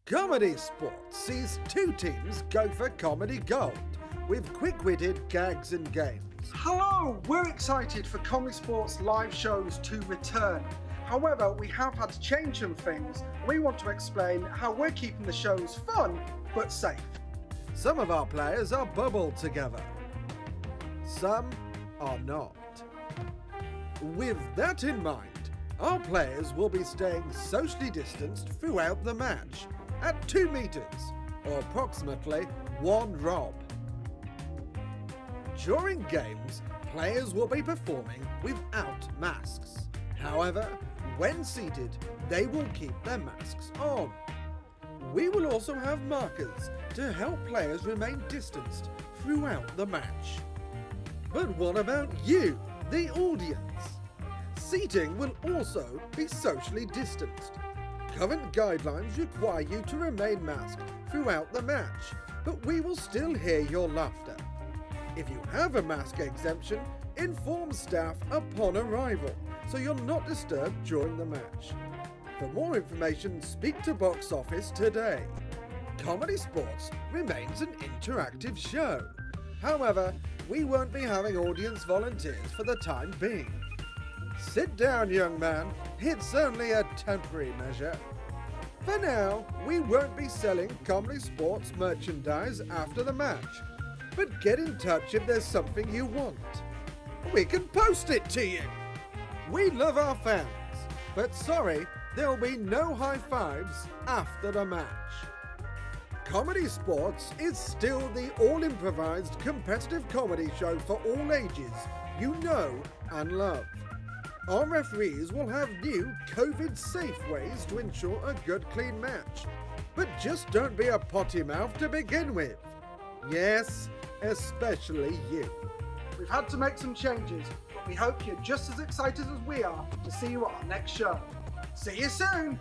ComedySportz sees two teams go for comedy gold with quick-witted gags and games. Hello! We're excited for ComedySportz live shows to return. However, we have had to change some things. We want to explain how we're keeping the shows fun but safe. Some of our players are bubbled together. Some are not. With that in mind, our players will be staying socially distanced throughout the match at 2 meters, or approximately 1 rob. During games, players will be performing without masks. However, when seated, they will keep their masks on. We will also have markers to help players remain distanced throughout the match. But what about you, the audience? Seating will also be socially distanced. Current guidelines require you to remain masked throughout the match, but we will still hear your laughter. If you have a mask exemption, inform staff upon arrival, so you're not disturbed during the match. For more information, speak to box office today. ComedySportz remains an interactive show. However, we won't be having audience volunteers for the time being. Sit down, young man. It's only a temporary measure. For now, we won't be selling ComedySportz merchandise after the match, but get in touch if there's something you want. We can post it to you. We love our fans, but sorry, there'll be no high fives after the match. ComedySportz is still the all-improvised competitive comedy show for all ages you know and love. Our referees will have new COVID-safe ways to ensure a good, clean match. But just don't be a potty mouth to begin with. Yes, especially you. We've had to make some changes, but we hope you're just as excited as we are to see you at our next show. See you soon!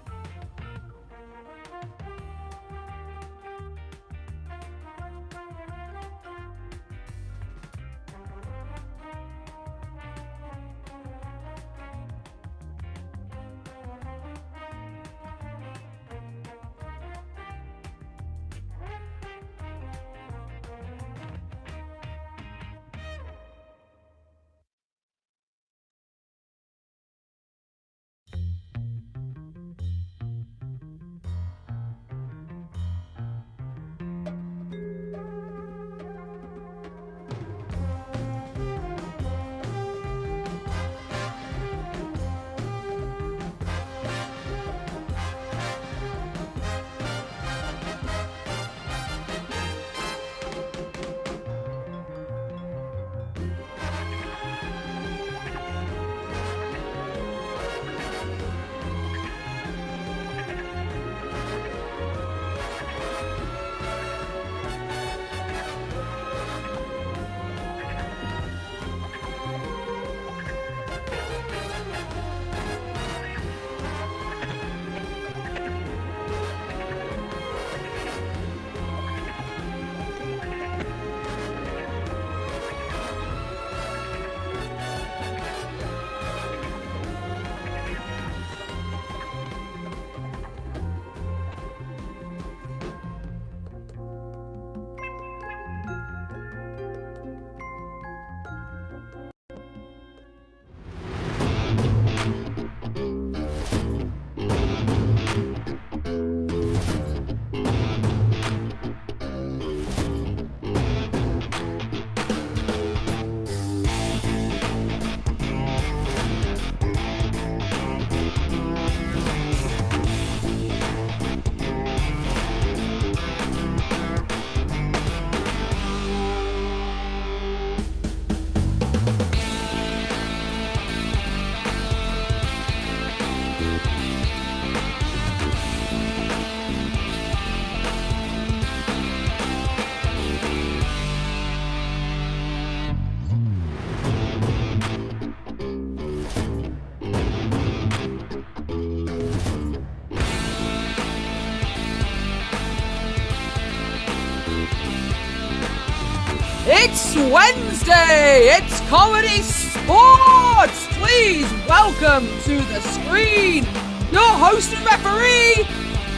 It's Wednesday! It's ComedySportz! Please welcome to the screen your host and referee,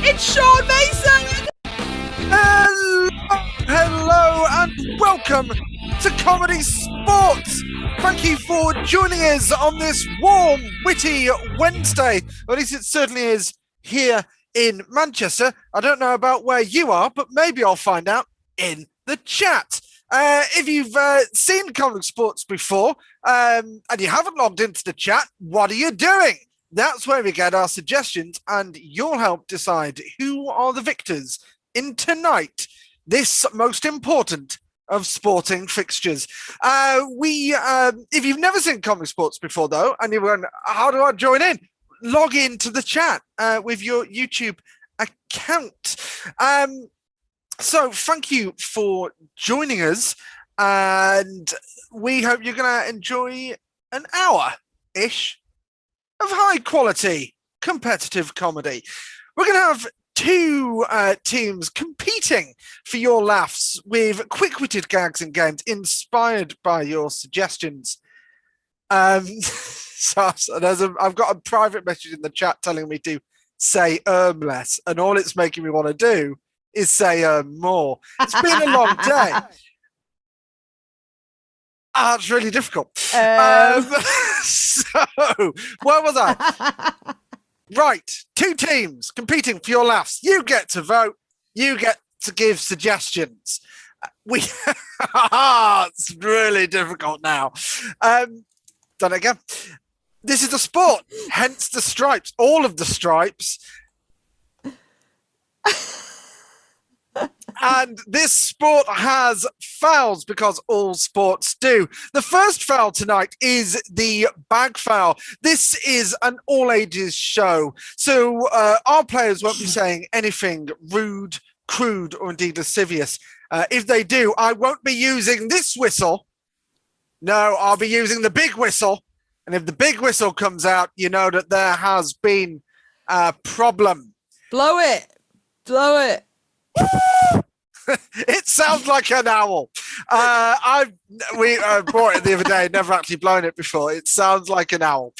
it's Sean Mason! Hello, and welcome to Comedy Sports. Thank you for joining us on this warm, witty Wednesday. Or at least it certainly is here in Manchester. I don't know about where you are, but maybe I'll find out in the chat. If you've seen Comedy Sports before and you haven't logged into the chat, what are you doing? That's where we get our suggestions, and you'll help decide who are the victors in tonight, this most important of sporting fixtures. If you've never seen Comedy Sports before, though, and you're going, how do I join in? Log into the chat with your YouTube account. So thank you for joining us, and we hope you're going to enjoy an hour-ish of high-quality competitive comedy. We're going to have two teams competing for your laughs with quick-witted gags and games inspired by your suggestions. I've got a private message in the chat telling me to say less, and all it's making me want to do is say more. It's been a long day. It's really difficult. So, where was I? Right, two teams competing for your laughs. You get to vote. You get to give suggestions. It's really difficult now. Done it again. This is a sport, hence the stripes. All of the stripes. And this sport has fouls because all sports do. The first foul tonight is the bag foul. This is an all-ages show, so our players won't be saying anything rude, crude, or indeed lascivious. If they do, I won't be using this whistle. No, I'll be using the big whistle. And if the big whistle comes out, you know that there has been a problem. Blow it. Blow it. It sounds like an owl. We bought it the other day, never actually blown it before. It sounds like an owl.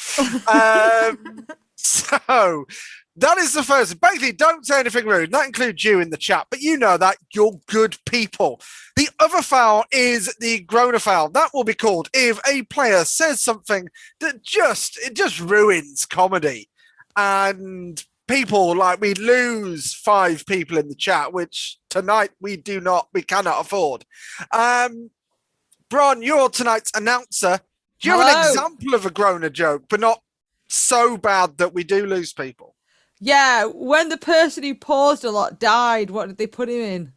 So that is the first. Basically, don't say anything rude. That includes you in the chat, but you know that you're good people. The other foul is the groaner foul. That will be called if a player says something that just ruins comedy. And people, like, we lose 5 people in the chat, which tonight we cannot afford. Bron, you're tonight's announcer. Do you have an example of a groaner joke, but not so bad that we do lose people? Yeah, when the person who paused a lot died, what did they put him in?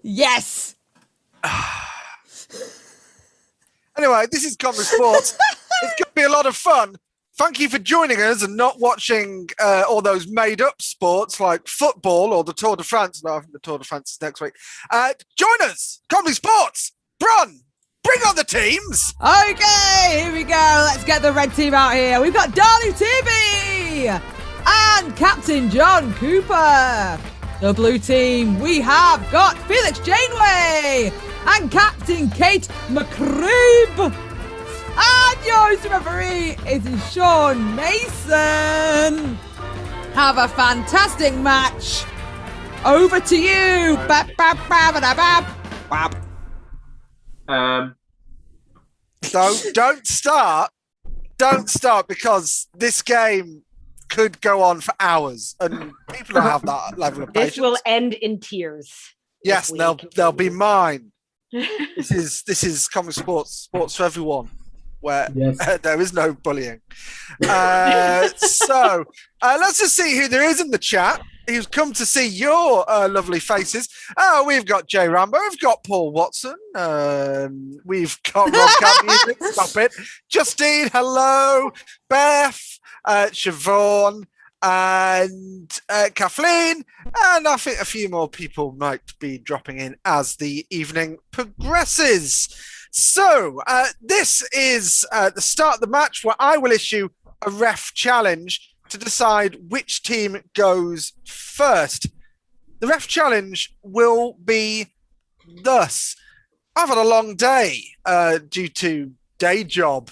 Yes. Anyway, this is Comedy Sports. It's going to be a lot of fun. Thank you for joining us and not watching all those made-up sports like football or the Tour de France. No, I think the Tour de France is next week. Join us, Comedy Sports. Bron, bring on the teams. Okay, here we go. Let's get the red team out here. We've got Darley TV and Captain John Cooper. The blue team, we have got Felix Janeway and Captain Kate McCrabe. And your host referee is Sean Mason. Have a fantastic match. Over to you. Don't start. Don't start, because this game could go on for hours and people don't have that level of patience. This will end in tears. Yes, they'll be mine. This is Comedy Sports for everyone, where there is no bullying. So let's just see who there is in the chat who's come to see your lovely faces. We've got Jay Rambo, we've got Paul Watson, we've got Rob Camp, stop it, Justine, hello, Beth, Siobhan, and Kathleen, and I think a few more people might be dropping in as the evening progresses. So this is the start of the match, where I will issue a ref challenge to decide which team goes first. The ref challenge will be thus. I've had a long day due to day job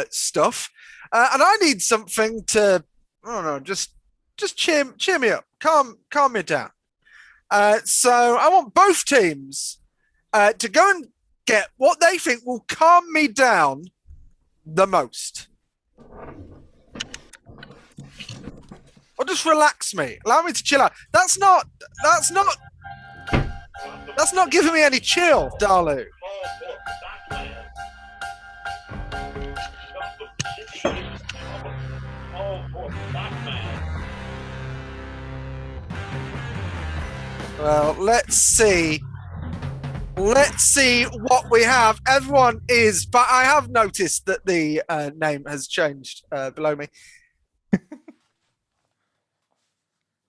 stuff, and I need something to, I don't know, just cheer me up, calm me down. So I want both teams to go and get what they think will calm me down the most. Or just relax me. Allow me to chill out. That's not giving me any chill, Dalu. Well, let's see. Let's see what we have. Everyone is, but I have noticed that the name has changed below me.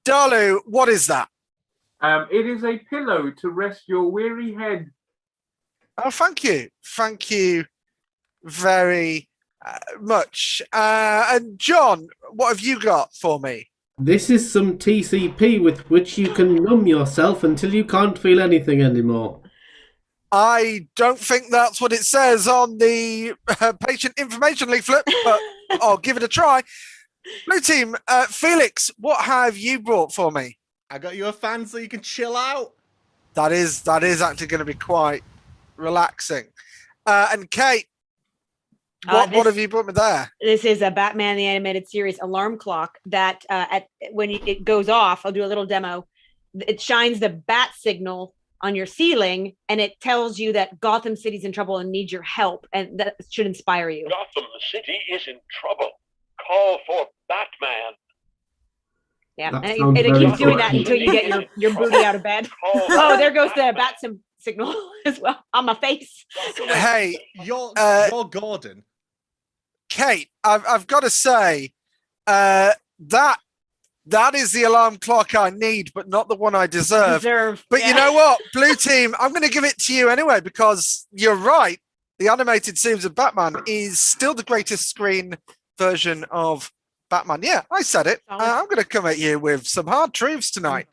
Dalu, what is that? It is a pillow to rest your weary head. Oh, thank you. Thank you very much. And John, what have you got for me? This is some TCP with which you can numb yourself until you can't feel anything anymore. I don't think that's what it says on the patient information leaflet, but I'll give it a try. Blue team, Felix, what have you brought for me? I got you a fan so you can chill out. That is actually going to be quite relaxing. And Kate, what have you brought me there? This is a Batman the Animated Series alarm clock that when it goes off, I'll do a little demo. It shines the bat signal on your ceiling, and it tells you that Gotham City's in trouble and needs your help, and that should inspire you. Gotham City is in trouble. Call for Batman. Yeah, That and it sounds keeps very doing that until you get your booty out of bed. Oh, there goes the bat signal as well on my face. Hey, You're Gordon. Kate, I've got to say, that is the alarm clock I need, but not the one I deserve. But yeah. You know what, Blue team, I'm going to give it to you anyway, because you're right. The animated series of Batman is still the greatest screen version of Batman. Yeah, I said it. I'm going to come at you with some hard truths tonight.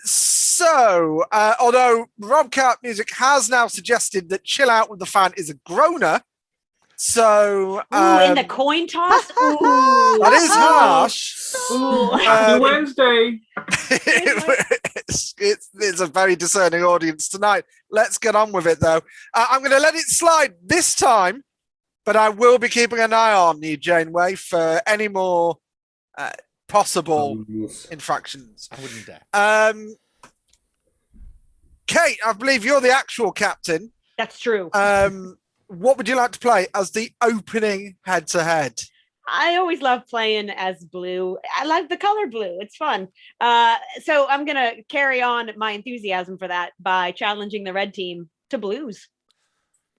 So, although Robcat Music has now suggested that Chill Out with the Fan is a groaner, so in the coin toss, that is harsh. Happy Wednesday. It's a very discerning audience tonight. Let's get on with it, though. I'm going to let it slide this time, but I will be keeping an eye on you, Janeway, for any more possible infractions. I wouldn't dare. Kate, I believe you're the actual captain. That's true. What would you like to play as the opening head-to-head? I always love playing as blue. I like the color blue. It's fun. So I'm going to carry on my enthusiasm for that by challenging the red team to blues.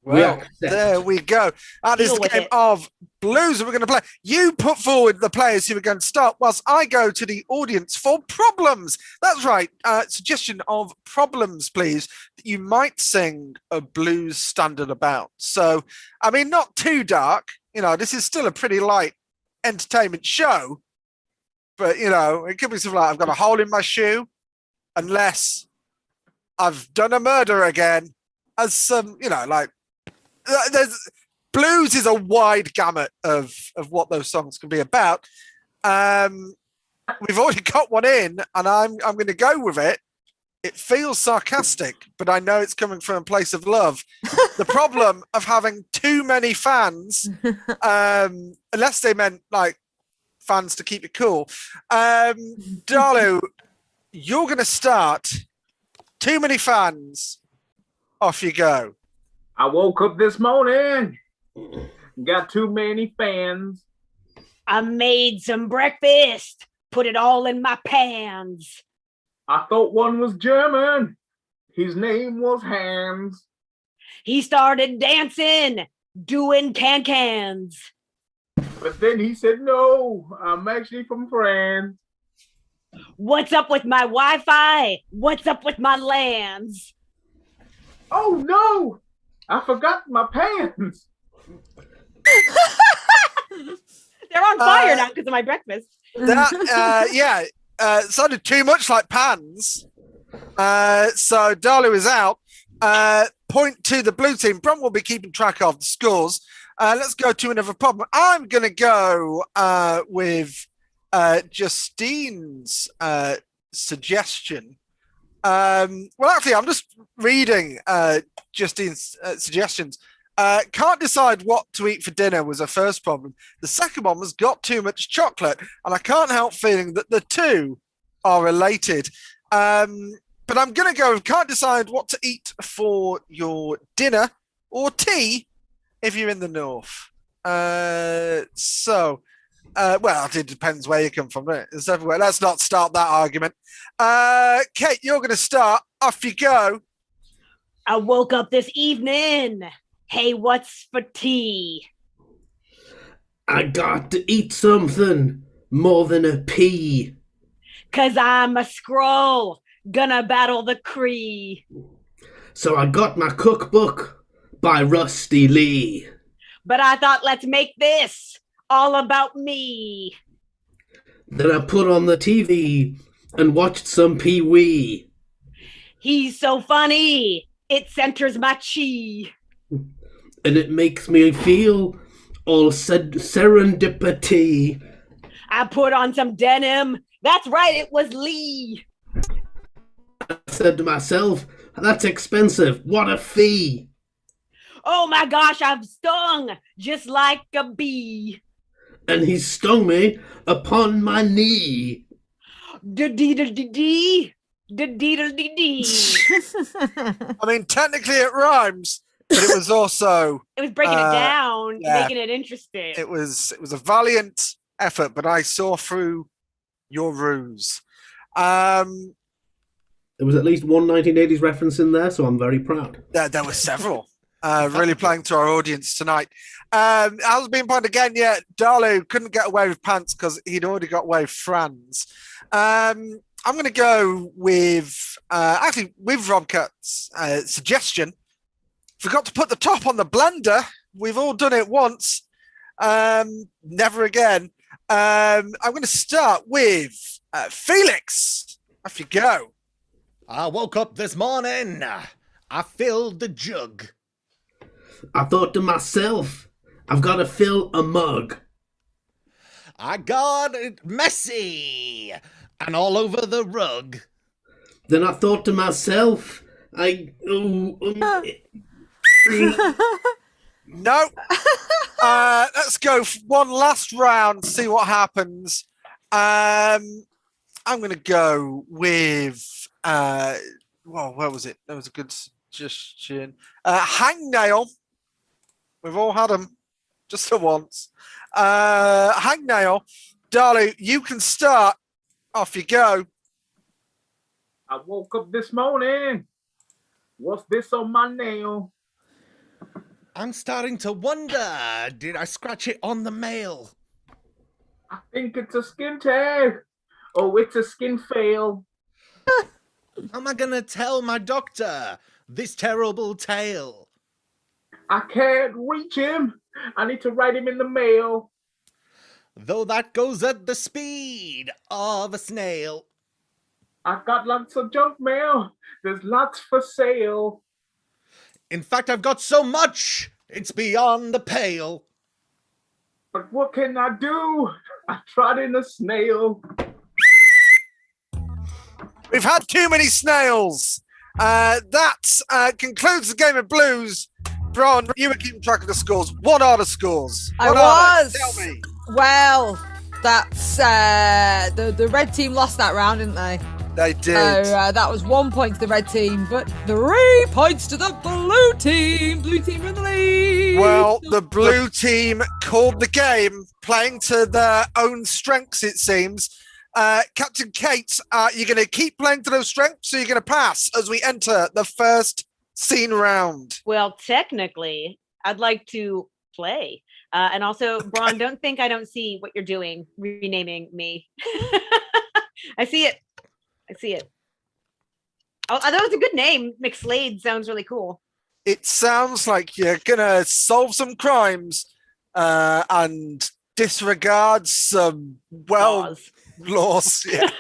Well, there we go. That is the game of blues that we're going to play. You put forward the players who are going to start, whilst I go to the audience for problems. That's right. Suggestion of problems, please, that you might sing a blues standard about. So, I mean, not too dark. You know, this is still a pretty light entertainment show. But, you know, it could be something like, I've got a hole in my shoe, unless I've done a murder again, as some, you know, like, blues is a wide gamut of what those songs can be about. We've already got one in, and I'm going to go with it. It feels sarcastic, but I know it's coming from a place of love. The problem of having too many fans, unless they meant like fans to keep it cool. Dalu, you're going to start. Too many fans. Off you go. I woke up this morning, got too many fans. I made some breakfast, put it all in my pans. I thought one was German. His name was Hans. He started dancing, doing can-cans. But then he said, no, I'm actually from France. What's up with my Wi-Fi? What's up with my lands? Oh, no. I forgot my pants. They're on fire now because of my breakfast. That, sounded too much like pans. So Dalu is out. point to the blue team. Bron will be keeping track of the scores. Let's go to another problem. I'm going to go with Justine's suggestion. Well, actually, I'm just reading Justine's suggestions. Can't decide what to eat for dinner was her first problem. The second one was got too much chocolate, and I can't help feeling that the two are related. But I'm going to go with can't decide what to eat for your dinner or tea if you're in the north. Well, it depends where you come from. Right? It's everywhere. Let's not start that argument. Kate, you're going to start. Off you go. I woke up this evening. Hey, what's for tea? I got to eat something more than a pea. 'Cause I'm a scroll, gonna battle the Cree. So I got my cookbook by Rusty Lee. But I thought, let's make this all about me. Then I put on the TV and watched some Pee Wee. He's so funny, it centers my chi. And it makes me feel all serendipity. I put on some denim. That's right, it was Lee. I said to myself, that's expensive. What a fee. Oh my gosh, I'm stung just like a bee. And he stung me upon my knee. Da-dee-da-dee-dee. Da-dee-da-dee-dee. I mean, technically it rhymes, but it was also... It was breaking it down, yeah. making it interesting. It was a valiant effort, but I saw through your ruse. There was at least one 1980s reference in there, so I'm very proud. There were several. Really playing to our audience tonight. Hasn't been pointed again yet. Darlow couldn't get away with pants because he'd already got away with Franz. I'm going to go with, with Rob Cut's suggestion. Forgot to put the top on the blender. We've all done it once. Never again. I'm going to start with Felix. Off you go. I woke up this morning. I filled the jug. I thought to myself, I've got to fill a mug. I got it messy and all over the rug. Then I thought to myself, No. Let's go for one last round, see what happens. I'm going to go with, where was it? That was a good suggestion. Hangnail. We've all had them just for once. Hangnail. Darling, you can start. Off you go. I woke up this morning. What's this on my nail? I'm starting to wonder, did I scratch it on the mail? I think it's a skin tag. Oh, it's a skin fail. How am I going to tell my doctor this terrible tale? I can't reach him. I need to write him in the mail. Though that goes at the speed of a snail. I've got lots of junk mail. There's lots for sale. In fact, I've got so much, it's beyond the pale. But what can I do? I trod in a snail. We've had too many snails. That concludes the game of blues. Bron, you were keeping track of the scores. What are the scores? I What are was. they? Tell me. Well, that's the red team lost that round, didn't they? They did. So that was 1 point to the red team, but 3 points to the blue team. Blue team in the lead. Well, the blue team called the game, playing to their own strengths, it seems. Captain Kate, you're going to keep playing to those strengths, or you're going to pass as we enter the first scene round? Well, technically, I'd like to play. And also, Bron, don't think I don't see what you're doing, renaming me. I see it. Oh, that was a good name. McSlade sounds really cool. It sounds like you're going to solve some crimes and disregard some, laws. Yeah.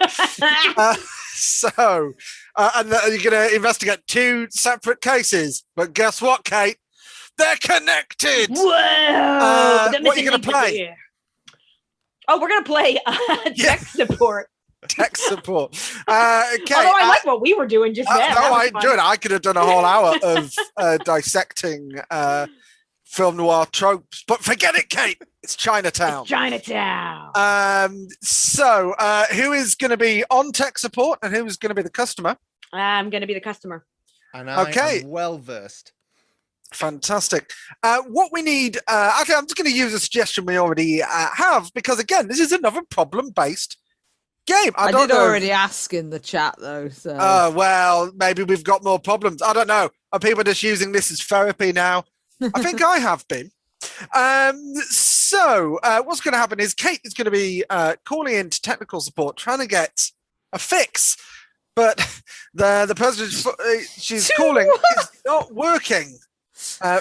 So, and you're going to investigate 2 separate cases. But guess what, Kate? They're connected. Whoa! What are you going to play? Oh, we're going to play tech support. Tech support. Kate, Although I like what we were doing just then. No, I enjoyed it. I could have done a whole hour of dissecting film noir tropes. But forget it, Kate. It's Chinatown. It's Chinatown. So, who is going to be on tech support and who is going to be the customer? I'm going to be the customer. And I am well versed. Fantastic. What we need, actually, I'm just going to use a suggestion we already have, because again, this is another problem-based game. I did already ask in the chat though. So. Well, maybe we've got more problems. I don't know. Are people just using this as therapy now? I think I have been. So what's going to happen is Kate is going to be calling into technical support, trying to get a fix, but the person she's calling is not working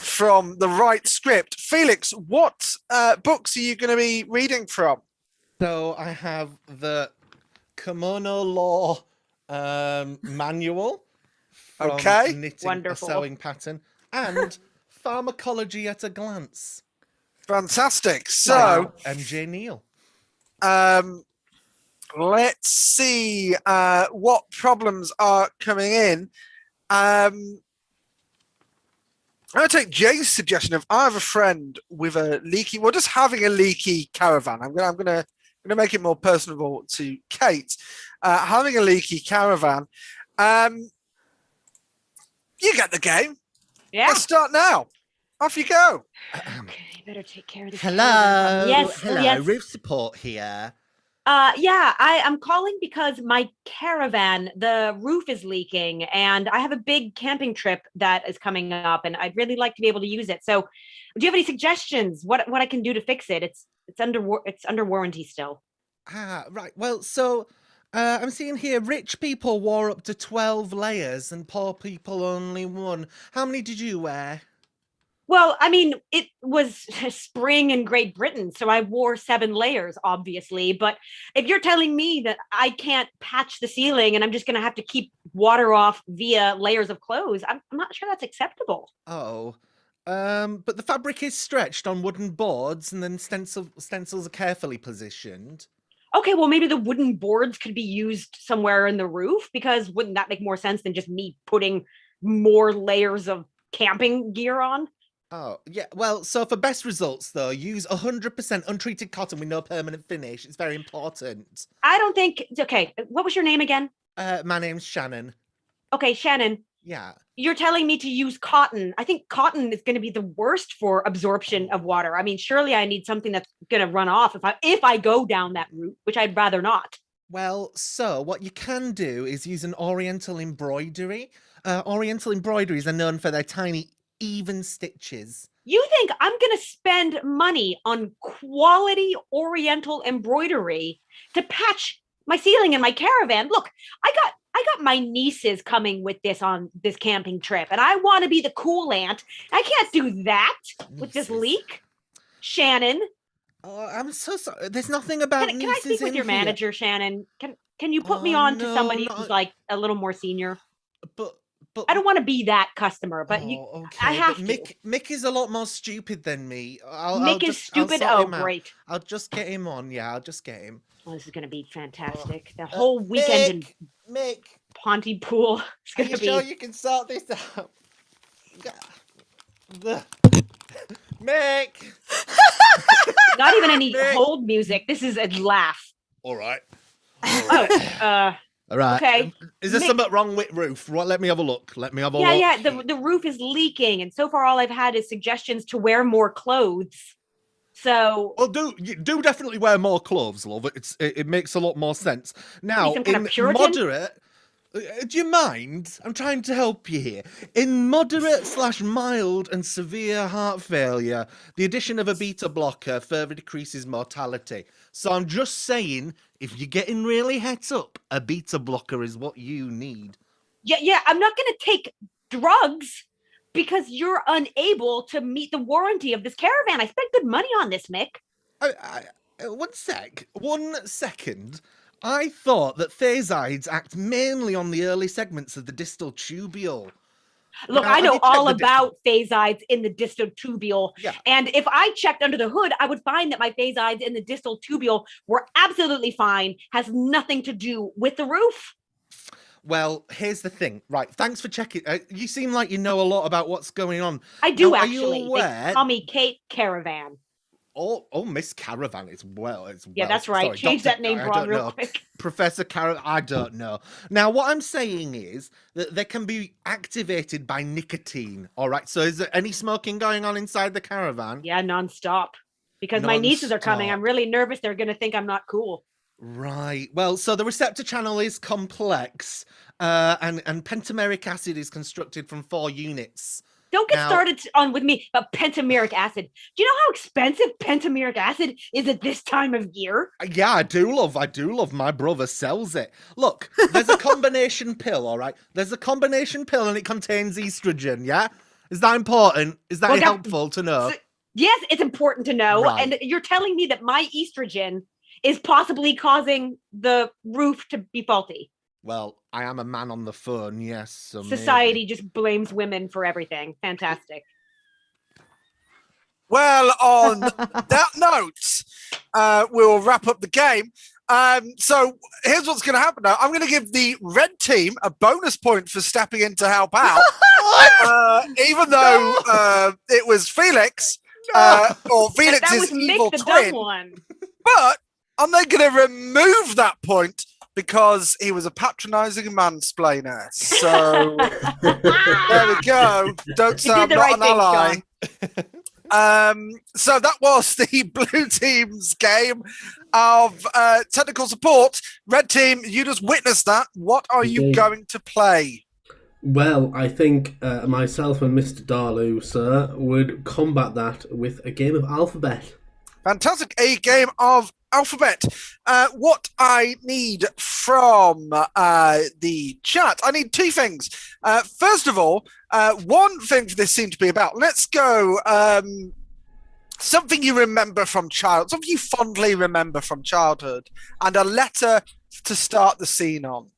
from the right script. Felix, what books are you going to be reading from? So I have the Kimono Law manual from Knitting Wonderful. a Sewing Pattern and Pharmacology at a Glance. Fantastic. So MJ Neal. Let's see what problems are coming in. I'm going to take Jay's suggestion of I have a friend with a leaky, well, just having a leaky caravan. I'm going to make it more personable to Kate. Having a leaky caravan. You get the game. Yeah. Let's start now. Off you go. Okay, better take care of this. Hello. Yes. Hello. Yes. Roof support here. Yeah, I'm calling because my caravan, the roof is leaking, and I have a big camping trip that is coming up, and I'd really like to be able to use it. So, do you have any suggestions? What I can do to fix it? It's under warranty still. Right. Well, so I'm seeing here rich people wore up to 12 layers and poor people only 1. How many did you wear? Well, I mean, it was spring in Great Britain, so I wore 7 layers, obviously. But if you're telling me that I can't patch the ceiling and I'm just going to have to keep water off via layers of clothes, I'm not sure that's acceptable. Oh, but the fabric is stretched on wooden boards and then stencils are carefully positioned. Okay, well, maybe the wooden boards could be used somewhere in the roof, because wouldn't that make more sense than just me putting more layers of camping gear on? Oh, yeah. Well, so for best results, though, use 100% untreated cotton with no permanent finish. It's very important. I don't think... Okay, what was your name again? My name's Shannon. Okay, Shannon. Yeah. You're telling me to use cotton. I think cotton is going to be the worst for absorption of water. I mean, surely I need something that's going to run off if I go down that route, which I'd rather not. Well, so what you can do is use an oriental embroidery. Oriental embroideries are known for their tiny, even stitches. You think I'm going to spend money on quality oriental embroidery to patch my ceiling in my caravan? Look, I got my nieces coming with this on this camping trip, and I want to be the cool aunt. I can't do that with this leak. Shannon. Oh, I'm so sorry. There's nothing about Can I nieces speak with your here. manager, Shannon? Can you put me on to somebody who's like a little more senior? But I don't want to be that customer, but I have to. Mick is a lot more stupid than me. Mick is stupid? Oh, great. I'll just get him on. Yeah, I'll just get him. Oh, this is going to be fantastic. The whole weekend in Mick, Pontypool is going to be... Are you sure you can sort this out? Mick! Not even any hold music. This is a laugh. All right. Oh, all right. Okay. Is there something wrong with roof? Let me have a look. Yeah. The roof is leaking, and so far all I've had is suggestions to wear more clothes. So, well, do definitely wear more clothes, love. It makes a lot more sense. Now, in moderate, do you mind? I'm trying to help you here. In moderate/mild and severe heart failure, the addition of a beta blocker further decreases mortality. So I'm just saying, if you're getting really het up, a beta blocker is what you need. Yeah. I'm not going to take drugs because you're unable to meet the warranty of this caravan. I spent good money on this, Mick. 1 second. I thought that phasides act mainly on the early segments of the distal tubule. Look, Now, I have know you checked all the about phasides in the distal tubule. Yeah. And if I checked under the hood, I would find that my phasides in the distal tubule were absolutely fine, has nothing to do with the roof. Well, here's the thing. Right, thanks for checking. You seem like you know a lot about what's going on. I do, now, actually. Are you aware? They call me Kate Caravan. Oh, Miss Caravan is well. Yeah, that's right. Sorry, Change Dr. that name, I Braun, don't real know. quick. Professor Caravan, I don't know. Now, what I'm saying is that they can be activated by nicotine. All right. So, is there any smoking going on inside the caravan? Yeah, nonstop. Because my nieces are coming. I'm really nervous. They're going to think I'm not cool. Right. Well, so the receptor channel is complex, and pentameric acid is constructed from 4 units. Don't get started on with me about pentameric acid. Do you know how expensive pentameric acid is at this time of year? Yeah, I do love. My brother sells it. Look, there's a combination pill, all right? There's a combination pill and it contains estrogen, yeah? Is that important? Is that helpful to know? Yes, it's important to know. Right. And you're telling me that my estrogen is possibly causing the roof to be faulty. Well, I am a man on the phone, yes. So Society just blames women for everything. Fantastic. Well, on that note, we'll wrap up the game. So here's what's going to happen now. I'm going to give the red team a bonus point for stepping in to help out. Even though it was Felix, or Felix's evil twin. But I'm then going to remove that point because he was a patronizing mansplainer. So there we go. Don't say I'm not an ally. So that was the blue team's game of technical support. Red team, you just witnessed that. What are you going to play? Well, I think myself and Mr. Darlu, sir, would combat that with a game of alphabet. Fantastic. A game of alphabet. What I need from the chat, I need 2 things. First of all, one thing for this seemed to be about. Let's go something you remember from childhood, something you fondly remember from childhood, and a letter to start the scene on.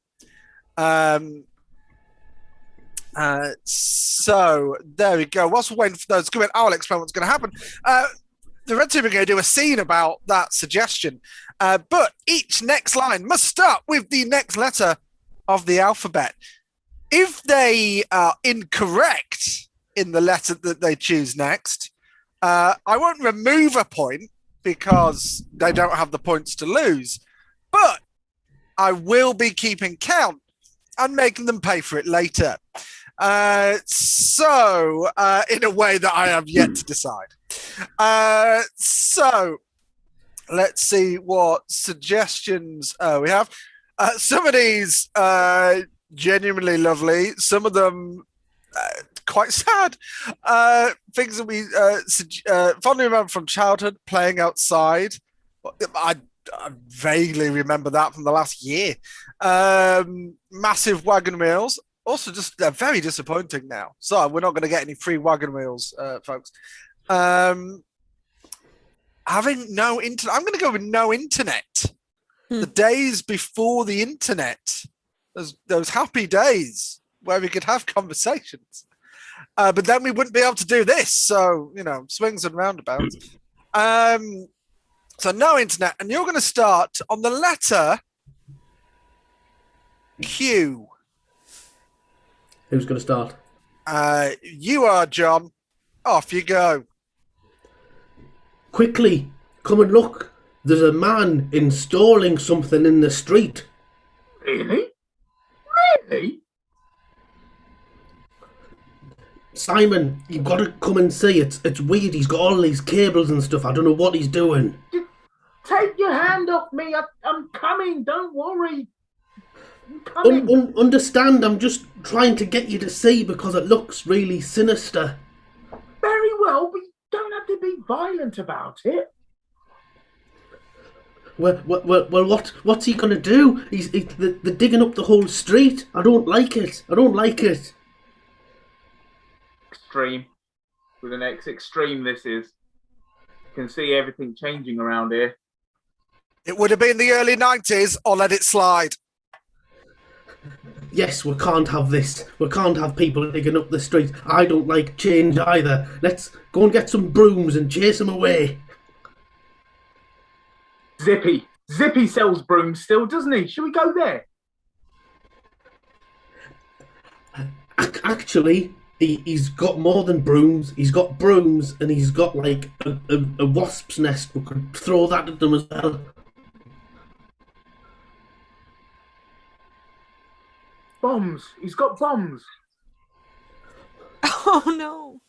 So there we go. Whilst we're waiting for those to come in, I'll explain what's going to happen. The red team are going to do a scene about that suggestion, but each next line must start with the next letter of the alphabet. If they are incorrect in the letter that they choose next, I won't remove a point because they don't have the points to lose, but I will be keeping count and making them pay for it later. So in a way that I have yet to decide. So let's see what suggestions we have. Some of these genuinely lovely. Some of them quite sad. Things that we fondly remember from childhood, playing outside. I vaguely remember that from the last year. Massive wagon wheels. Also, just they're very disappointing now. So we're not going to get any free wagon wheels, folks. Having no internet. I'm going to go with no internet. The days before the internet, those happy days where we could have conversations. But then we wouldn't be able to do this. So, swings and roundabouts. So no internet. And you're going to start on the letter Q. Who's going to start? You are, John. Off you go. Quickly, come and look. There's a man installing something in the street. Really? Really? Simon, you've got to come and see. It's weird. He's got all these cables and stuff. I don't know what he's doing. Take your hand off me. I'm coming. Don't worry. I'm coming. Understand, I'm just trying to get you to see because it looks really sinister. Very well, but you don't have to be violent about it. Well, what's he going to do? They're digging up the whole street. I don't like it. Extreme. With an X, extreme this is. You can see everything changing around here. It would have been the early 90s, or let it slide. Yes, we can't have this. We can't have people digging up the street. I don't like change either. Let's go and get some brooms and chase them away. Zippy sells brooms still, doesn't he? Should we go there? Actually, he's got more than brooms. He's got brooms, and he's got like a wasp's nest. We could throw that at them as well. Bombs. He's got bombs. Oh no.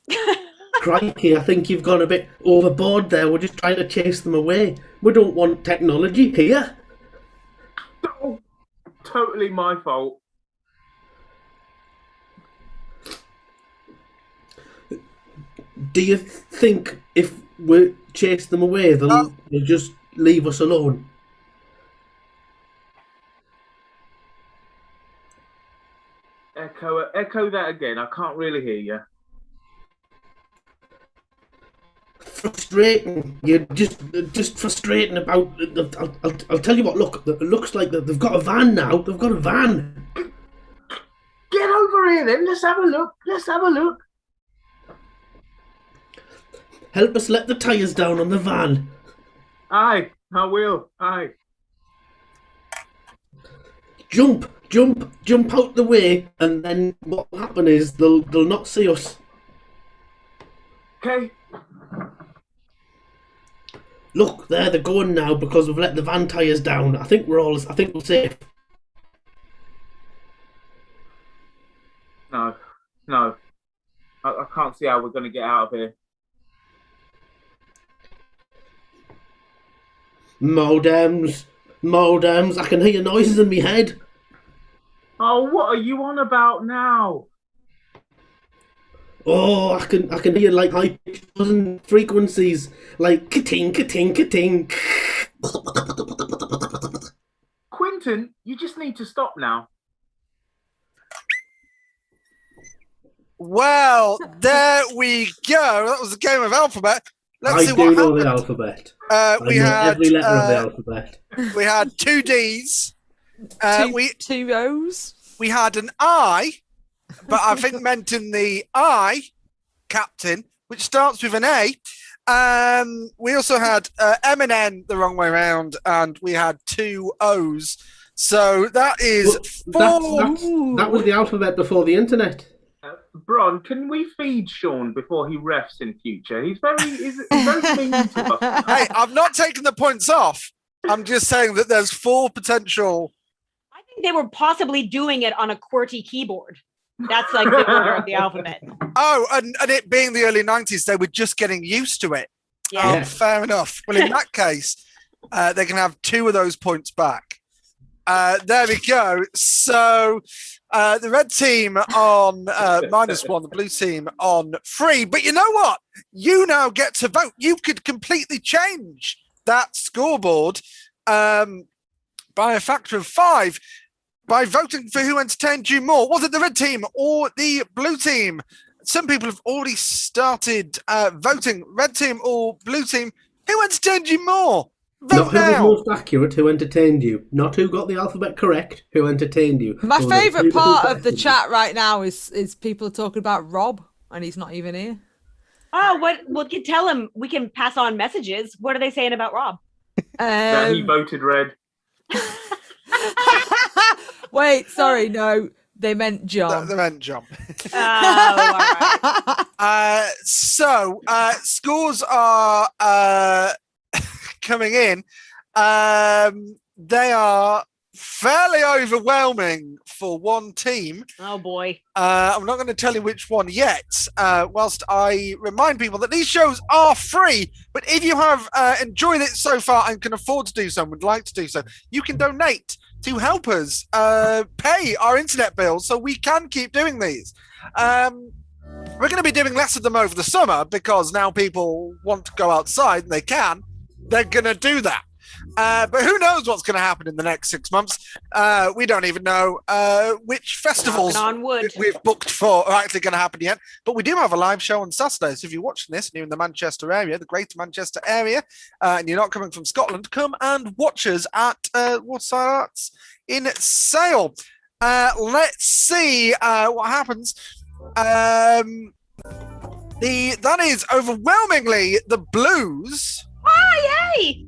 Crikey, I think you've gone a bit overboard there. We're just trying to chase them away. We don't want technology here. Oh, totally my fault. Do you think if we chase them away, they'll just leave us alone? Echo that again. I can't really hear you. Frustrating. You're just frustrating about. I'll tell you what. Look, it looks like they've got a van now. They've got a van. Get over here then. Let's have a look. Help us let the tyres down on the van. Aye, I will. Aye. Jump out the way, and then what will happen is they'll not see us. Okay. Look, there they're going now because we've let the van tyres down. I think we're safe. No. I can't see how we're going to get out of here. Modems. I can hear noises in my head. Oh, what are you on about now? Oh, I can hear like high pitched frequencies, like ka-ting, ka-ting, ka-ting. Quentin, you just need to stop now. Well, there we go. That was the game of alphabet. Let's see I what do know happened. the alphabet. We had every letter of the alphabet. We had 2 D's. Two O's. We had an I, but I think meant in the I, Captain, which starts with an A. We also had M and N the wrong way around, and we had 2 O's. So that is 4. That was the alphabet before the internet. Bron, can we feed Sean before he refs in future? He's very mean to us. Hey, I've not taken the points off. I'm just saying that there's 4 potential. I think they were possibly doing it on a QWERTY keyboard. That's like the order of the alphabet. Oh, and it being the early 90s, they were just getting used to it. Yeah. Fair enough. Well, in that case, they can have 2 of those points back. There we go. So the red team on -1, the blue team on 3. But you know what? You now get to vote. You could completely change that scoreboard by a factor of 5 by voting for who entertained you more. Was it the red team or the blue team? Some people have already started voting. Red team or blue team? Who entertained you more? Vote Not who was now. most accurate, who entertained you. Not who got the alphabet correct, who entertained you. My Or the favourite people part who of the entertained chat right now is people talking about Rob, and he's not even here. Oh, what? Well, you tell him we can pass on messages. What are they saying about Rob? That he voted red. Wait, sorry, no, they meant John. They meant John. Oh, all right. So scores are coming in. They are fairly overwhelming for one team. Oh boy. I'm not going to tell you which one yet, whilst I remind people that these shows are free. But if you have enjoyed it so far and can afford to do so and would like to do so, you can donate to help us pay our internet bills so we can keep doing these. We're going to be doing less of them over the summer because now people want to go outside and they can. They're going to do that. But who knows what's going to happen in the next 6 months? We don't even know which festivals we've booked for are actually going to happen yet. But we do have a live show on Saturday. So if you're watching this and you're in the Manchester area, the Greater Manchester area, and you're not coming from Scotland, come and watch us at Waterside Arts in Sale. Let's see what happens. That is overwhelmingly the Blues. Oh, yay!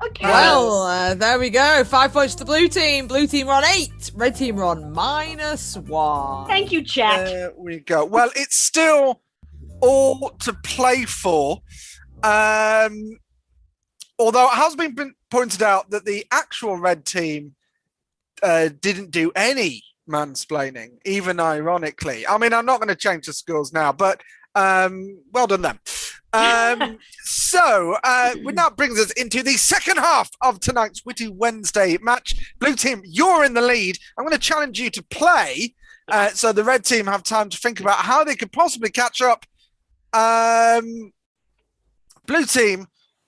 Okay. Well, there we go. 5 points to the blue team. Blue team are on 8. Red team are on -1. Thank you, chat. There we go. Well, it's still all to play for. Although it has been pointed out that the actual red team didn't do any mansplaining, even ironically. I mean, I'm not going to change the scores now, but well done them. So that brings us into the second half of tonight's Witty Wednesday match. Blue team, you're in the lead. I'm going to challenge you to play so the red team have time to think about how they could possibly catch up. Blue team,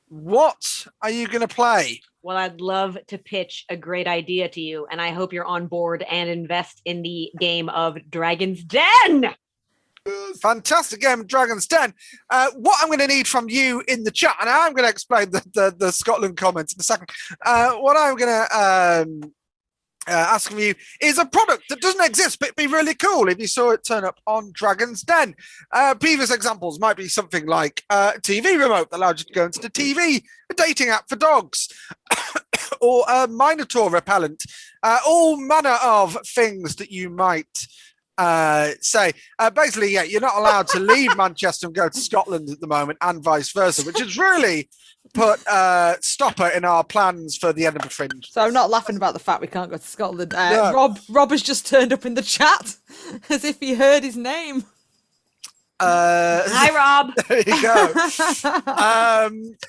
what are you going to play? Well, I'd love to pitch a great idea to you, and I hope you're on board and invest in the game of Dragon's Den. Fantastic game of Dragon's Den. What I'm going to need from you in the chat, and I'm going to explain the Scotland comments in a second. What I'm going to ask of you is a product that doesn't exist, but it'd be really cool if you saw it turn up on Dragon's Den. Previous examples might be something like a TV remote that allows you to go into the TV, a dating app for dogs, or a Minotaur repellent. All manner of things that you might say. Basically, yeah, you're not allowed to leave Manchester and go to Scotland at the moment, and vice versa, which has really put stopper in our plans for the Edinburgh Fringe. So I'm not laughing about the fact we can't go to Scotland. No. Rob has just turned up in the chat as if he heard his name. Hi, Rob. There you go.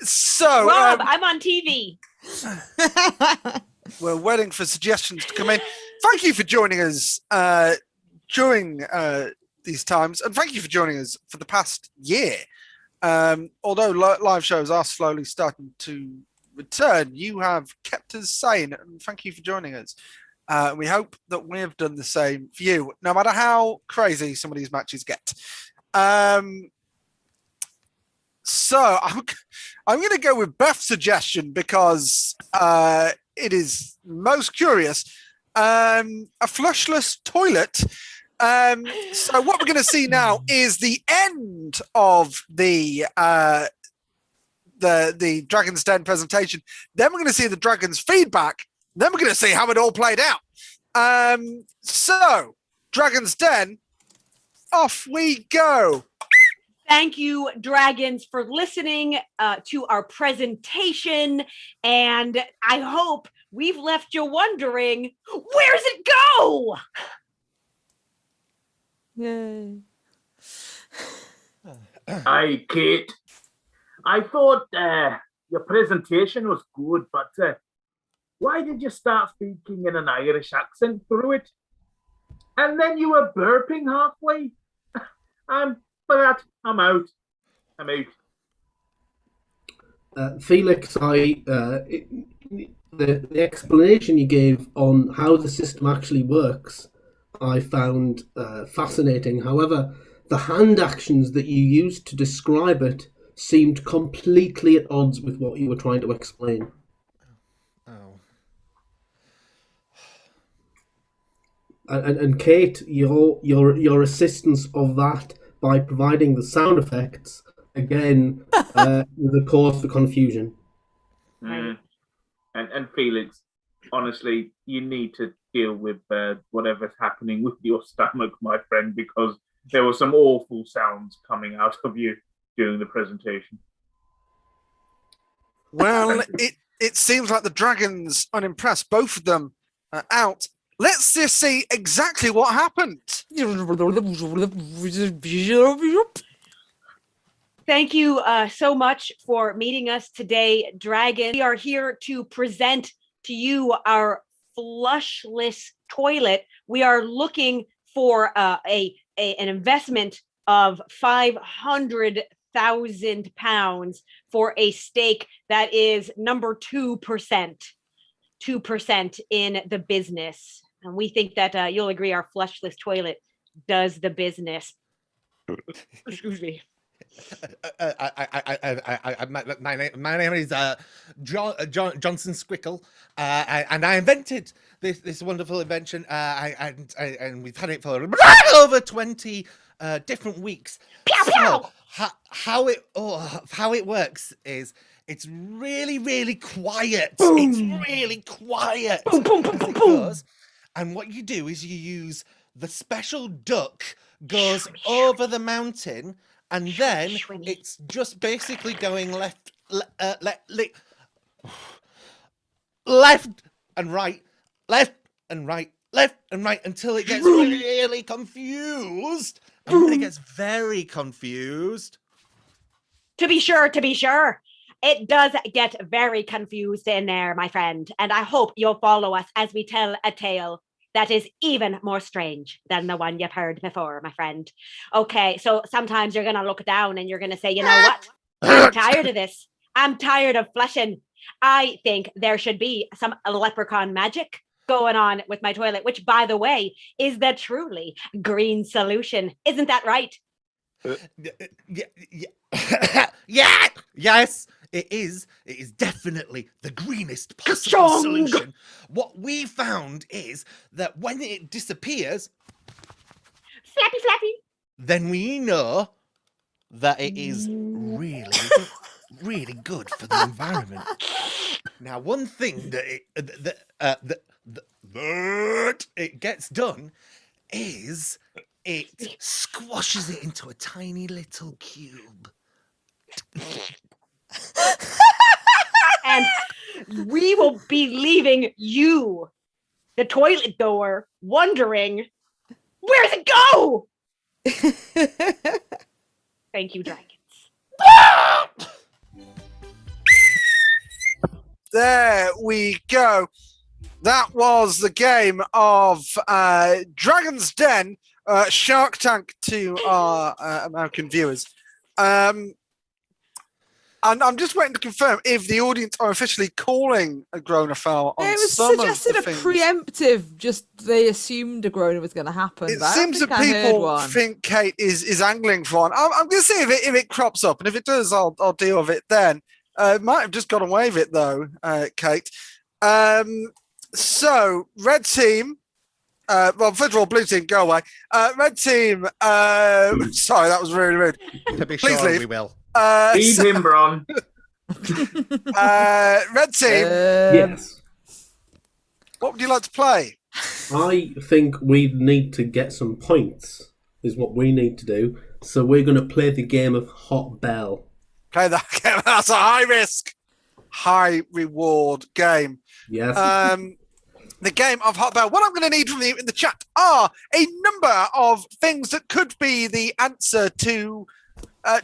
So Rob, I'm on TV. We're waiting for suggestions to come in. Thank you for joining us during these times, and thank you for joining us for the past year. Although live shows are slowly starting to return, you have kept us sane, and thank you for joining us. We hope that we've done the same for you, no matter how crazy some of these matches get. So I'm going to go with Beth's suggestion because it is most curious. A flushless toilet. So what we're going to see now is the end of the Dragon's Den presentation. Then we're going to see the Dragon's feedback. Then we're going to see how it all played out. So Dragon's Den, off we go. Thank you, Dragons, for listening to our presentation. And I hope we've left you wondering, where's it go? Yay. Hi, Kate. I thought your presentation was good, but why did you start speaking in an Irish accent through it? And then you were burping halfway. For that, I'm out. Felix, the explanation you gave on how the system actually works, I found fascinating. However, the hand actions that you used to describe it seemed completely at odds with what you were trying to explain. Oh. And Kate, your assistance of that by providing the sound effects again was a cause for confusion. And Felix, honestly, you need to deal with whatever's happening with your stomach, my friend, because there were some awful sounds coming out of you during the presentation. Well, it seems like the Dragons unimpressed. Both of them are out. Let's just see exactly what happened. Thank you so much for meeting us today, Dragon. We are here to present to you our flushless toilet. We are looking for an investment of £5,000 for a steak that is number 2% in the business. And we think that you'll agree our flushless toilet does the business. Excuse me. My name is Johnson Squickle, and I invented this wonderful invention, and we've had it for over 20 different weeks. Pew, pew! So, how it works is it's really, really quiet. Boom. It's really quiet. Boom, boom, boom, boom, boom. And what you do is you use the special duck goes over the mountain, and then it's just basically going left and right, left and right, left and right, until it gets really confused. And when it gets very confused... To be sure. It does get very confused in there, my friend. And I hope you'll follow us as we tell a tale that is even more strange than the one you've heard before, my friend. Okay, so sometimes you're going to look down and you're going to say, you know what? I'm tired of this. I'm tired of flushing. I think there should be some leprechaun magic going on with my toilet, which, by the way, is the truly green solution. Isn't that right? Yeah. Yes, it is. It is definitely the greenest possible solution. What we found is that when it disappears, flappy, then we know that it is really, really good for the environment. Now, one thing that it gets done is it squashes it into a tiny little cube. And we will be leaving you, the toilet door, wondering, where's it go? Thank you, dragons. There we go. That was the game of Dragon's Den, Shark Tank to our American viewers. And I'm just waiting to confirm if the audience are officially calling a groaner foul on It was some suggested of the a things. preemptive, just they assumed a groaner was going to happen. It but I seems don't that think I heard people one. think Kate is angling for one. I'm going to see if it crops up, and if it does, I'll deal with it then. Might have just got away with it though, Kate. So red team. Well, first of all, blue team, go away. Red team. Sorry, that was really rude. To be Please sure, leave. we will. Leave him, Bron. Red team. Yes. What would you like to play? I think we need to get some points, is what we need to do. So we're going to play the game of Hot Bell. Play that game. That's a high risk, high reward game. Yes. The game of Hot Bell. What I'm going to need from you in the chat are a number of things that could be the answer to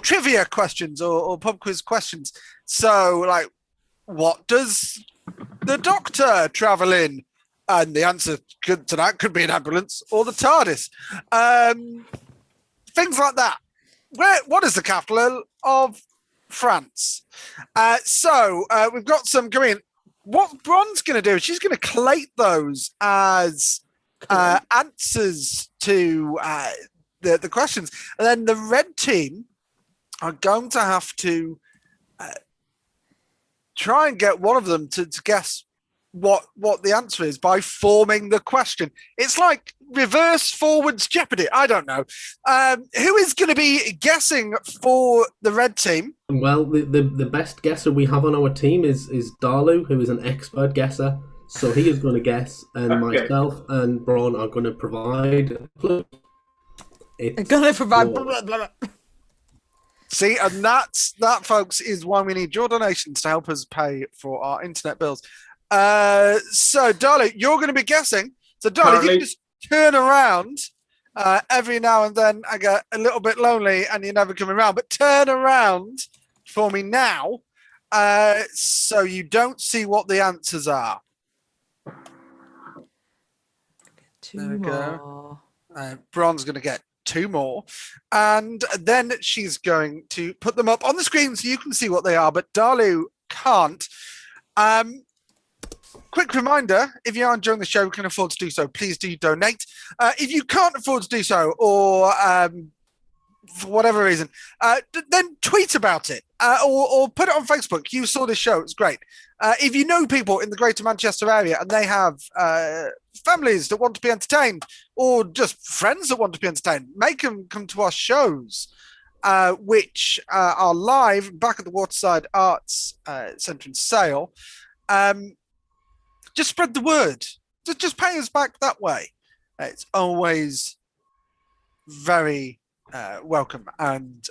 trivia questions or pub quiz questions. So, like, what does the Doctor travel in? And the answer to that could be an ambulance or the TARDIS. Things like that. What is the capital of France? So we've got some coming in. What Bron's going to do is she's going to collate those as answers to the questions. And then the red team are going to have to try and get one of them to guess what the answer is by forming the question. It's like reverse forwards Jeopardy. I don't know. Who is going to be guessing for the red team? Well, the best guesser we have on our team is Darlu, who is an expert guesser. So he is going to guess, and Okay. myself and Braun are going to provide a clue. I'm going to provide... yours. See, and that, folks, is why we need your donations to help us pay for our internet bills. So, Darling, you're going to be guessing. So, Darling, if you can just turn around every now and then, I get a little bit lonely and you're never coming around, but turn around for me now so you don't see what the answers are. Two There we go. more. Bron's going to get 2 more, and then she's going to put them up on the screen so you can see what they are, but Dalu can't. Quick reminder, if you are enjoying the show and can afford to do so, please do donate. If you can't afford to do so, or for whatever reason, then tweet about it, or put it on Facebook. You saw this show, it's great. If you know people in the Greater Manchester area and they have families that want to be entertained, or just friends that want to be entertained, make them come to our shows, which are live back at the Waterside Arts Centre in Sale. Just spread the word. Just pay us back that way. It's always very welcome and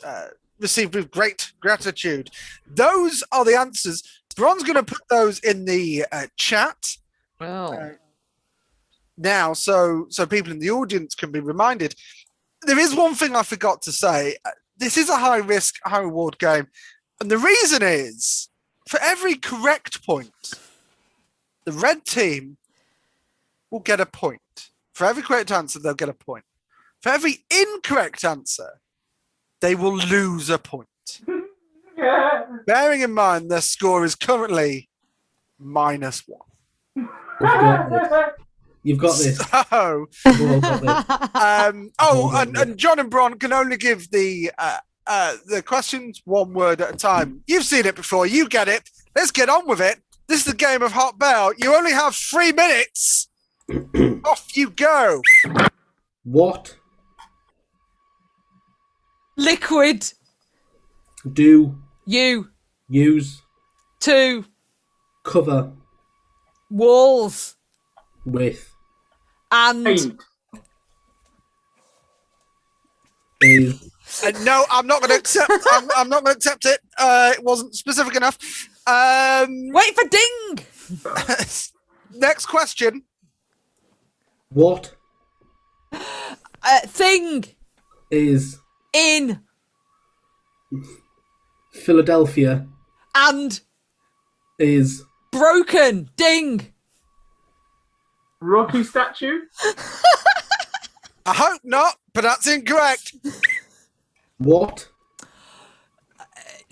received with great gratitude. Those are the answers. Bron's going to put those in the chat now, so people in the audience can be reminded. There is one thing I forgot to say. This is a high risk, high reward game, and the reason is for every correct point, the red team will get a point. For every correct answer, they'll get a point. For every incorrect answer, they will lose a point. Bearing in mind their score is currently -1. You've got this. So, We've all got this. and John and Bron can only give the questions one word at a time. You've seen it before. You get it. Let's get on with it. This is the game of Hot Bell. You only have 3 minutes. Off you go. What Liquid. do You. use To. cover Walls. with And. Paint. is No, I'm not going to accept. I'm not going to accept it. It wasn't specific enough. Wait for ding. Next question. what Thing. is In. Philadelphia And. is Broken. Ding. Rocky statue. I hope not, but that's incorrect. what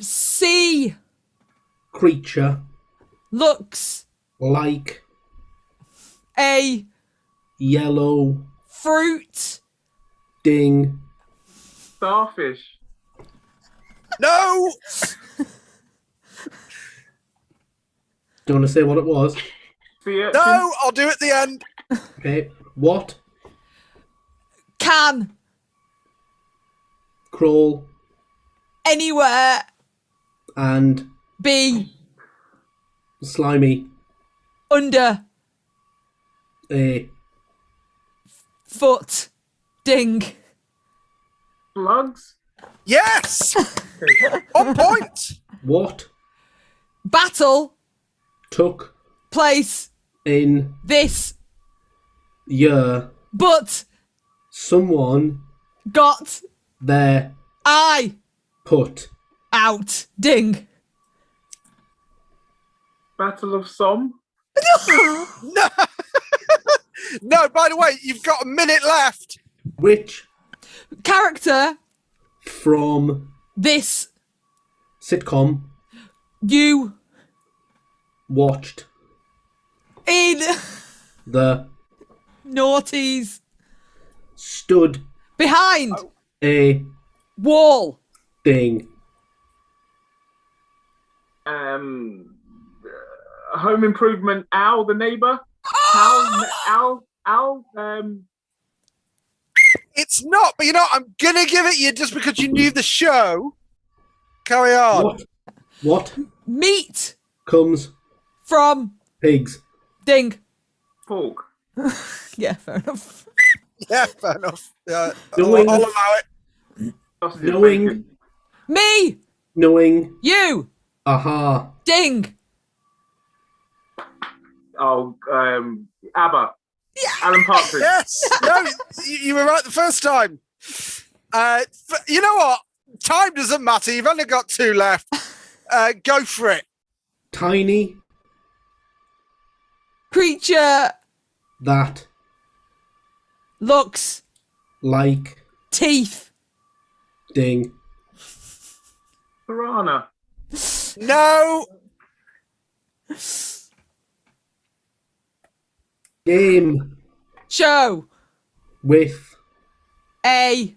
Sea. creature Looks. like A. yellow Fruit. ding Starfish. No. do you want to say what it was? Sea urchin. No, I'll do it at the end. Okay, what Can. crawl Anywhere. and Be. slimy Under. a Foot. Ding. Slugs. Yes. 1 point. what Battle. took Place. in This. year But. someone Got. there I. put Out. Ding. Battle of Somme. No. No. By the way, you've got a minute left. which Character. from This. sitcom You. watched In. the Naughties. stood Behind. a Wall. ding Home Improvement. Al, the neighbor. Al. It's not, but you know, I'm gonna give it you just because you knew the show. Carry on. what Meat. comes From. pigs Ding. Pork. Yeah, fair enough. Yeah, fair enough. Yeah, Knowing- I'll allow it. Sausage knowing bacon. Me. knowing You. aha Ding. Oh, ABBA. Alan Partridge. Yes. No, you were right the first time. You know what? Time doesn't matter. You've only got 2 left. Go for it. tiny Creature. that Looks. like Teeth. Ding. Piranha. No. Game Show. with A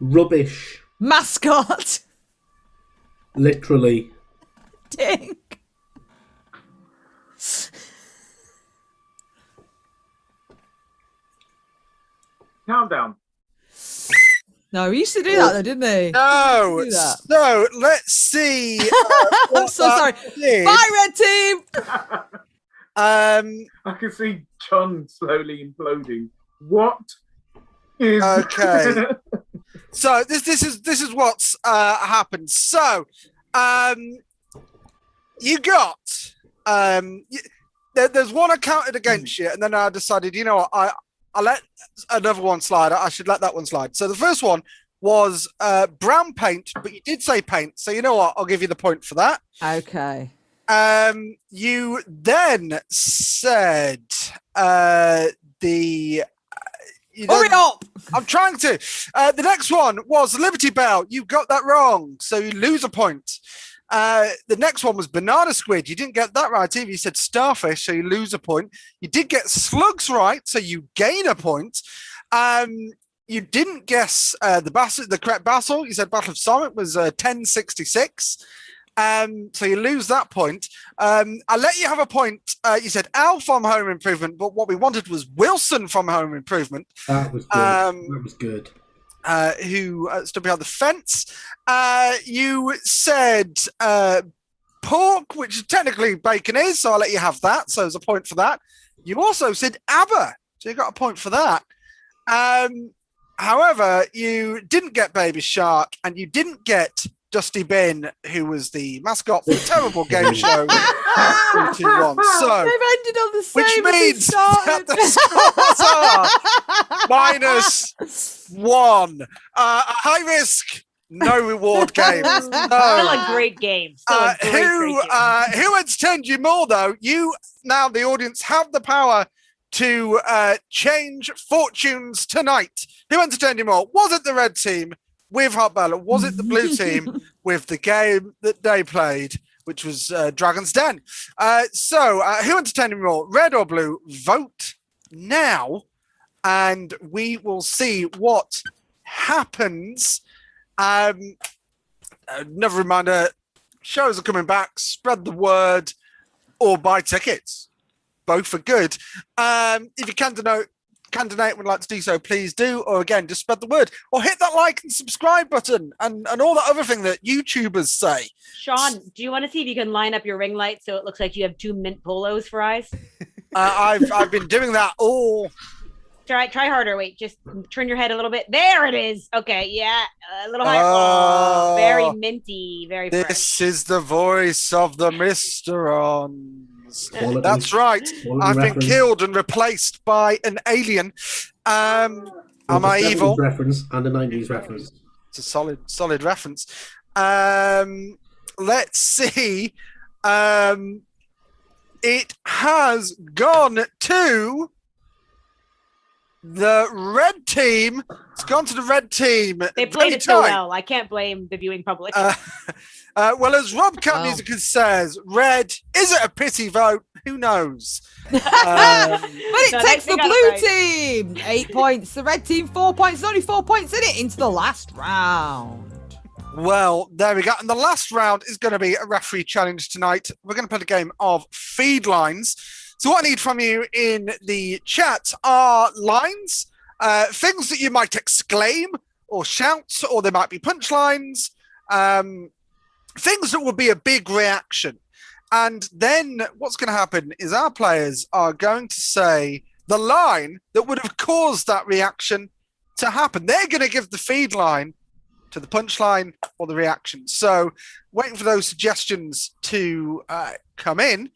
rubbish. mascot. Literally. Ding. Countdown. No, he used to do that though, didn't he? No. Do that. So let's see. I'm so sorry. did. Bye, red team. Um. I can see John slowly imploding. What is Okay. So this is what's happened. So, you got there's one I counted against you, and then I decided, you know what, I let another one slide. I should let that one slide. So the first one was brown paint, but you did say paint. So you know what, I'll give you the point for that. Okay. You then said Hurry up. I'm trying to. The next one was Liberty Bell. You got that wrong, so you lose a point. The next one was banana squid. You didn't get that right either. You said starfish, so you lose a point. You did get slugs right, so you gain a point. You didn't guess the correct battle. You said Battle of Summit was 1066. So you lose that point. I let you have a point. You said Al from Home Improvement, but what we wanted was Wilson from Home Improvement. That was good. That was good. Who stood behind the fence. You said pork, which technically bacon is, so I'll let you have that. So there's a point for that. You also said ABBA, so you got a point for that. However, you didn't get Baby Shark, and you didn't get Dusty Bin, who was the mascot for the terrible game show. 3-2-1. So, They've ended on the same. which as they means that the scores are -1. A high risk, no reward game. Still a great game. Still a great game. Who entertained you more, though? You, now the audience, have the power to change fortunes tonight. Who entertained you more? Was it the red team with Hot Ballot? Was it the blue team with the game that they played, which was Dragon's Den? So who entertained you more, red or blue? Vote now, and we will see what happens. Another reminder, shows are coming back. Spread the word or buy tickets. Both are good. If you can donate and would like to do so, please do. Or again, just spread the word. Or hit that like and subscribe button and all that other thing that YouTubers say. Sean, do you want to see if you can line up your ring light so it looks like you have 2 mint polos for eyes? I've been doing that all. Try harder. Wait, just turn your head a little bit. There it is. Okay, yeah, a little higher. Oh, very minty, very fresh. This is the voice of the Mysterons. That's right. I've been killed and replaced by an alien. Am I evil? Reference and a 90s reference. It's a solid reference. Let's see. It has gone to the red team. It's gone to the red team. They played it so well. I can't blame the viewing public. Well, as Rob Cat Music says, red, is it a pity vote? Who knows? But it takes the blue team 8 points, the red team 4 points. There's only 4 points in it into the last round. Well, there we go. And the last round is going to be a referee challenge tonight. We're going to play a game of feed lines. So what I need from you in the chat are lines, things that you might exclaim or shout, or there might be punchlines, things that will be a big reaction. And then what's going to happen is our players are going to say the line that would have caused that reaction to happen. They're going to give the feed line to the punchline or the reaction. So waiting for those suggestions to come in.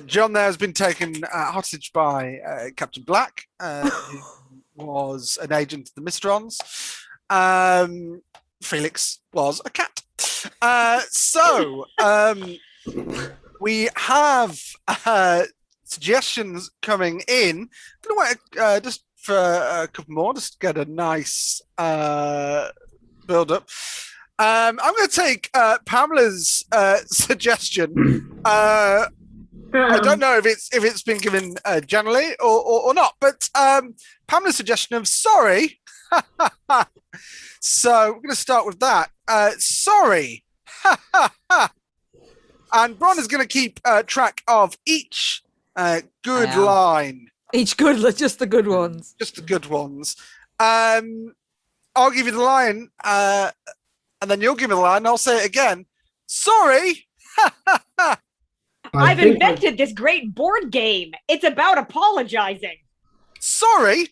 John there has been taken hostage by Captain Black, who was an agent of the Mysterons. Felix was a cat. So we have suggestions coming in. I'm going to wait just for a couple more just to get a nice build up. I'm going to take Pamela's suggestion. I don't know if it's been given generally or not, but Pamela's suggestion of sorry. So we're going to start with that. Sorry. And Bron is going to keep track of each good line. Each good, just the good ones. Just the good ones. I'll give you the line, and then you'll give me the line, and I'll say it again. Sorry. I've invented this great board game. It's about apologizing. Sorry.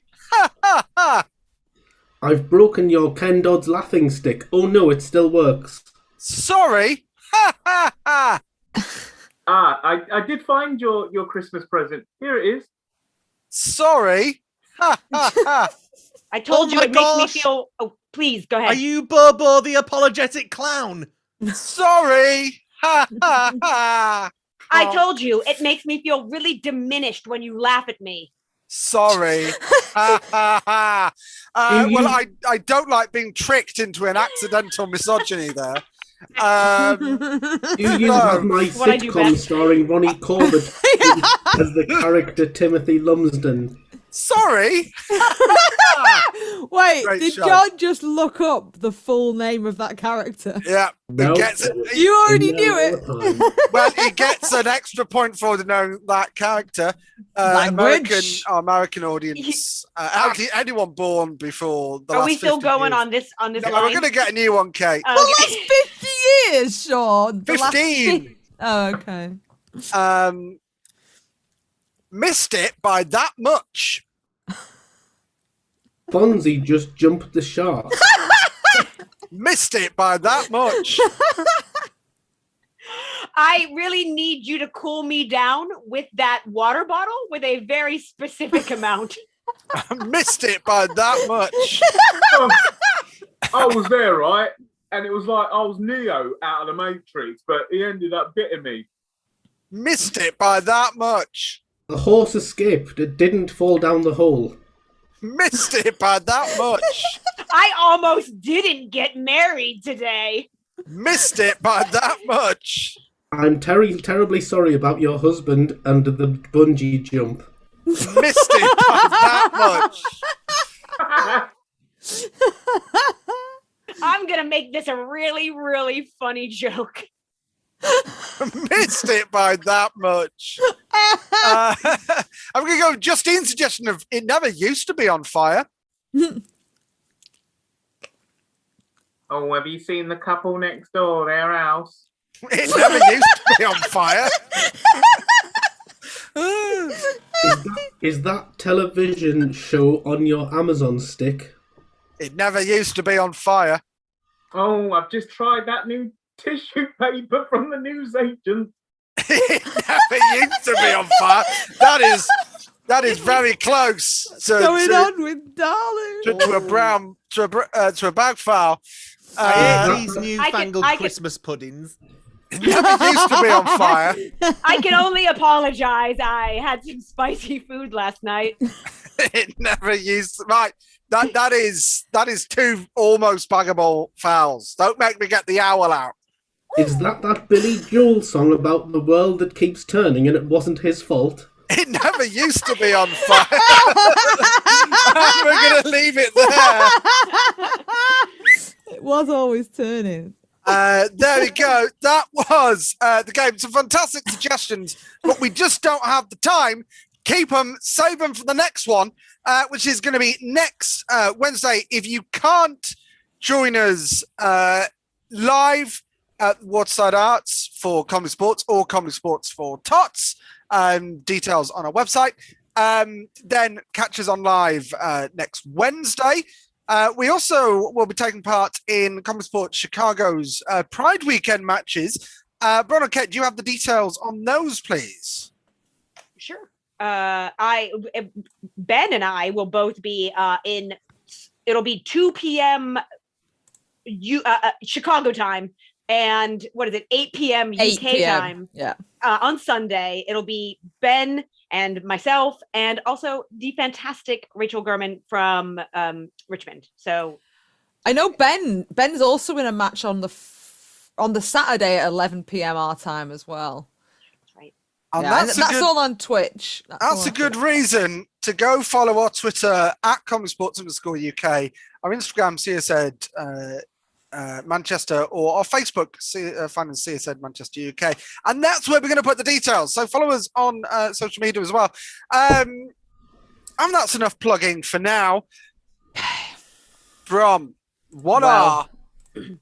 I've broken your Ken Dodd's laughing stick. Oh no, it still works. Sorry. I did find your Christmas present. Here it is. Sorry. I told you it makes me feel. Oh, please go ahead. Are you Bobo the apologetic clown? Sorry. I told you it makes me feel really diminished when you laugh at me. Sorry. Well, I don't like being tricked into an accidental misogyny there. You have my sitcom starring Ronnie Corbett as the character Timothy Lumsden. Sorry. Wait, Great did show. John just look up the full name of that character? Yeah. No, You already knew it. Well, he gets an extra point for knowing that character. Language. American audience. Actually, anyone born before the last Are we still 50 going years. on this No, line? we're going to get a new one, Kate. The last 50 years, Sean. The last 15. Oh, okay. Missed it by that much. Fonzie just jumped the shark. Missed it by that much. I really need you to cool me down with that water bottle with a very specific amount. Missed it by that much. I was there, right? And it was like I was Neo out of the Matrix, but he ended up getting me. Missed it by that much. The horse escaped. It didn't fall down the hole. Missed it by that much. I almost didn't get married today. Missed it by that much. I'm terribly sorry about your husband and the bungee jump. Missed it by that much. I'm going to make this a really, really funny joke. Missed it by that much. I'm going to go with Justine's suggestion of it never used to be on fire. Oh, have you seen the couple next door, their house? It never used to be on fire. Is that television show on your Amazon stick? It never used to be on fire. Oh, I've just tried that new tissue paper from the newsagent. It never used to be on fire. That is very close to Going on with darling. to a bag file. I hate these newfangled I can- Christmas puddings. It never used to be on fire. I can only apologize. I had some spicy food last night. It never used to. Right. That is two almost baggable fouls. Don't make me get the owl out. Is that Billy Joel song about the world that keeps turning and it wasn't his fault? It never used to be on fire. We're going to leave it there. It was always turning. There we go. That was the game. Some fantastic suggestions, but we just don't have the time. Keep them, save them for the next one, which is going to be next Wednesday. If you can't join us live at Waterside Arts for ComedySportz or ComedySportz for Tots, details on our website, then catch us on live next Wednesday. We also will be taking part in ComedySportz Chicago's Pride Weekend matches. Bron and Kate, do you have the details on those, please? Sure. Ben and I will both be in. It'll be 2 p.m. Chicago time, and what is it? 8 p.m. UK time. Yeah. on Sunday, it'll be Ben and myself, and also the fantastic Rachel Gurman from Richmond. So I know Ben's also in a match on the Saturday at 11 p.m. our time as well. That's right. And Yeah, that's that's all on Twitch. That's a good reason to go follow our Twitter at ComedySportz_UK, our Instagram CSZ Manchester, or our Facebook find us CSZ Manchester UK, and that's where we're going to put the details. So follow us on social media as well. And that's enough plugging for now. Brom, what are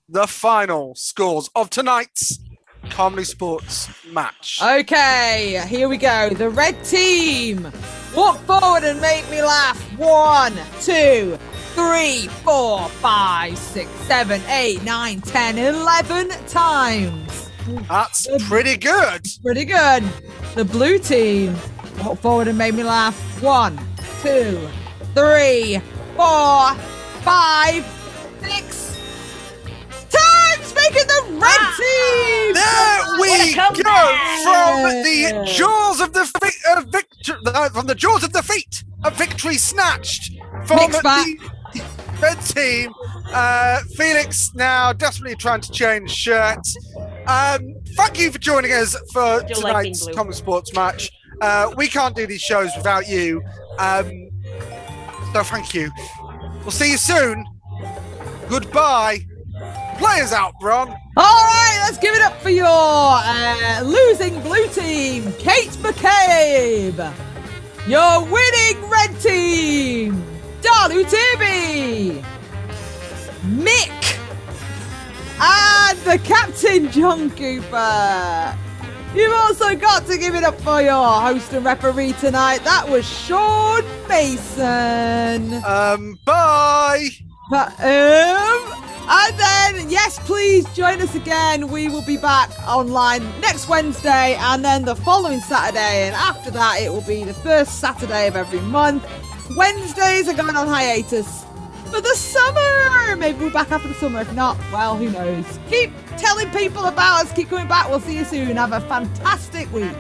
the final scores of tonight's ComedySportz match? Okay, here we go. The red team, walk forward and make me laugh. 1, 2, 3, 4, 5, 6, 7, 8, 9, 10, 11 times. That's pretty good. Pretty good. The blue team, walk forward and make me laugh. 1, 2, 3, 4, 5, 6 times, making the red team. There we go, from the jaws of the from the jaws of defeat, a victory snatched from the red team. Felix now desperately trying to change shirts. Thank you for joining us for tonight's ComedySportz match. We can't do these shows without you, so thank you. We'll see you soon. Goodbye. Players out, Bron. All right, let's give it up for your losing blue team, Kate McCabe. Your winning red team, Dalu Tibi, Mick, and the captain, John Cooper. You've also got to give it up for your host and referee tonight. That was Sean Mason. Bye. And then, yes, please join us again. We will be back online next Wednesday and then the following Saturday. And after that, it will be the first Saturday of every month. Wednesdays are going on hiatus for the summer. Maybe we're back after the summer. If not, well, who knows? Keep telling people about us. Keep coming back. We'll see you soon. Have a fantastic week.